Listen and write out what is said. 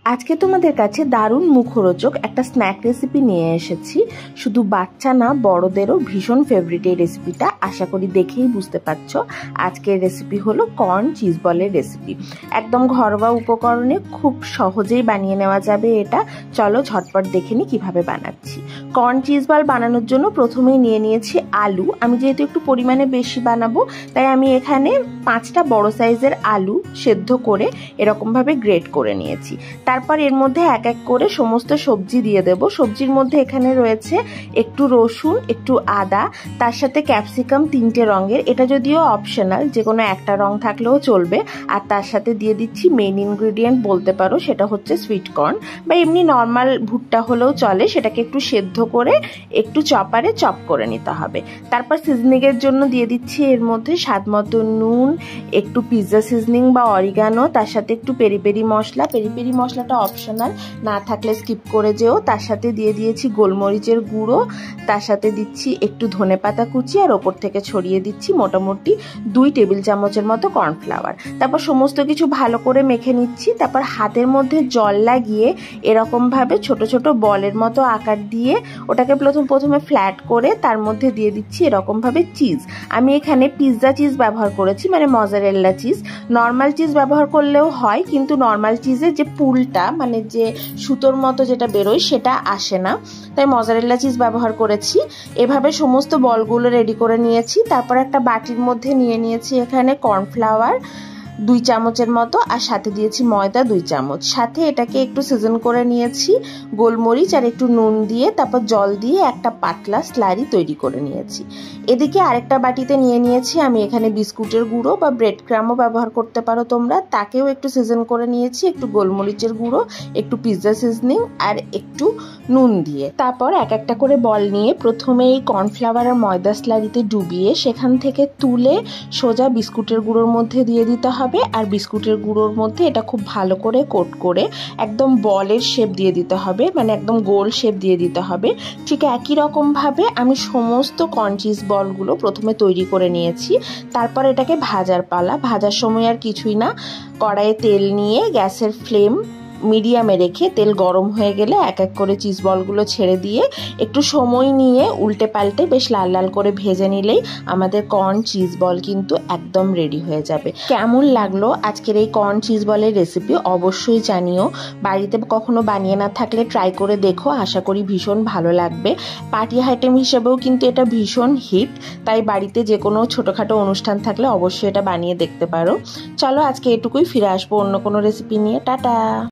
আজকে তোমাদের কাছে দারুণ মুখরোচক একটা স্ন্যাক রেসিপি নিয়ে এসেছি। শুধু বাচ্চা না, বড়দেরও ভীষণ ফেভারিট এই রেসিপিটা। আশা করি দেখেই বুঝতে পারছো আজকের রেসিপি হলো কর্ন চিজ বলের রেসিপি। একদম ঘরোয়া উপকরণে খুব সহজেই বানিয়ে নেওয়া যাবে এটা। চলো ঝটপট দেখে নিই কীভাবে বানাচ্ছি। কর্ন চিজ বল বানানোর জন্য প্রথমেই নিয়ে নিয়েছি আলু। আমি যেহেতু একটু পরিমাণে বেশি বানাবো তাই আমি এখানে 5টা বড় সাইজের আলু সেদ্ধ করে এরকমভাবে গ্রেট করে নিয়েছি। তারপর এর মধ্যে এক এক করে সমস্ত সবজি দিয়ে দেব। সবজির মধ্যে এখানে রয়েছে একটু রসুন, একটু আদা, তার সাথে ক্যাপসিকাম 3টে রঙের। এটা যদিও অপশনাল, যে কোনো একটা রং থাকলেও চলবে। আর তার সাথে দিয়ে দিচ্ছি মেইন ইনগ্রেডিয়েন্ট বলতে পারো, সেটা হচ্ছে সুইট কর্ন বা এমনি নর্মাল ভুট্টা হলেও চলে। সেটাকে একটু সেদ্ধ করে একটু চপারে চপ করে নিতে হবে। তারপর সিজনিংয়ের জন্য দিয়ে দিচ্ছি এর মধ্যে স্বাদ মতো নুন, একটু পিৎজা সিজনিং বা অরিগানো, তার সাথে একটু পেরি পেরি মশলা। পেরি পেরি মশলাটা অপশনাল, না থাকলে স্কিপ করে যেও। তার সাথে দিয়ে দিয়েছি গোলমরিচের গুঁড়ো, তার সাথে দিচ্ছি একটু ধনেপাতা কুচি, আর ওপর থেকে ছড়িয়ে দিচ্ছি মোটামুটি 2 টেবিল চামচের মতো কর্নফ্লাওয়ার। তারপর সমস্ত কিছু ভালো করে মেখে নিচ্ছি। তারপর হাতের মধ্যে জল লাগিয়ে এরকমভাবে ছোট ছোট বলের মতো আকার দিয়ে ওটাকে প্রথমে ফ্ল্যাট করে তার মধ্যে দিয়ে দিচ্ছি এরকমভাবে চিজ। আমি এখানে পিৎজা চিজ ব্যবহার করেছি, মানে মজারেল্লা চিজ। নর্মাল চিজ ব্যবহার করলেও হয়, কিন্তু নর্মাল চিজের যে পুলটা, মানে যে সুতোর মতো যেটা বেরোয়, সেটা আসে না, তাই মজারেল্লা চিজ ব্যবহার করেছি। এভাবে সমস্ত বলগুলো রেডি করে নিয়েছি। তারপর একটা বাটির মধ্যে নিয়ে নিয়েছি এখানে কর্নফ্লাওয়ার 2 চামচের মতো, আর সাথে দিয়েছি ময়দা 2 চামচ। সাথে এটাকে একটু সিজন করে নিয়েছি গোলমরিচ আর একটু নুন দিয়ে। তারপর জল দিয়ে একটা পাতলা স্লারি তৈরি করে নিয়েছি। এদিকে আরেকটা বাটিতে নিয়ে নিয়েছি আমি এখানে বিস্কুটের গুঁড়ো বা ব্রেড ক্রামও ব্যবহার করতে পারো তোমরা। তাকেও একটু সিজন করে নিয়েছি, একটু গোলমরিচের গুঁড়ো, একটু পিৎজা সিজনিং আর একটু নুন দিয়ে। তারপর এক একটা করে বল নিয়ে প্রথমে এই কর্নফ্লাওয়ার আর ময়দা স্লারিতে ডুবিয়ে সেখান থেকে তুলে সোজা বিস্কুটের গুঁড়োর মধ্যে দিয়ে দিতে হবে। আর বিস্কুটের গুঁড়োর মধ্যে এটা খুব ভালো করে কোট করে একদম বলের শেপ দিয়ে দিতে হবে, মানে একদম গোল শেপ দিয়ে দিতে হবে। ঠিক একই রকম ভাবে আমি সমস্ত কর্ন চিজ বলগুলো প্রথমে তৈরি করে নিয়েছি। তারপর এটাকে ভাজার পালা। ভাজার সময় আর কিছুই না, কড়াইয়ে তেল নিয়ে গ্যাসের ফ্লেম মিডিয়ামে রেখে তেল গরম হয়ে গেলে এক এক করে চিজ বলগুলো ছেড়ে দিয়ে একটু সময় নিয়ে উল্টে পাল্টে বেশ লাল লাল করে ভেজে নিলেই আমাদের কর্ন চিজ বল কিন্তু একদম রেডি হয়ে যাবে। কেমন লাগলো আজকের এই কর্ন চিজ বলের রেসিপি অবশ্যই জানিও। বাড়িতে কখনো বানিয়ে না থাকলে ট্রাই করে দেখো, আশা করি ভীষণ ভালো লাগবে। পার্টি আইটেম হিসেবেও কিন্তু এটা ভীষণ হিট, তাই বাড়িতে যে কোনো ছোটোখাটো অনুষ্ঠান থাকলে অবশ্যই এটা বানিয়ে দেখতে পারো। চলো আজকে এটুকুই, ফিরে আসবো অন্য কোনো রেসিপি নিয়ে। টাটা।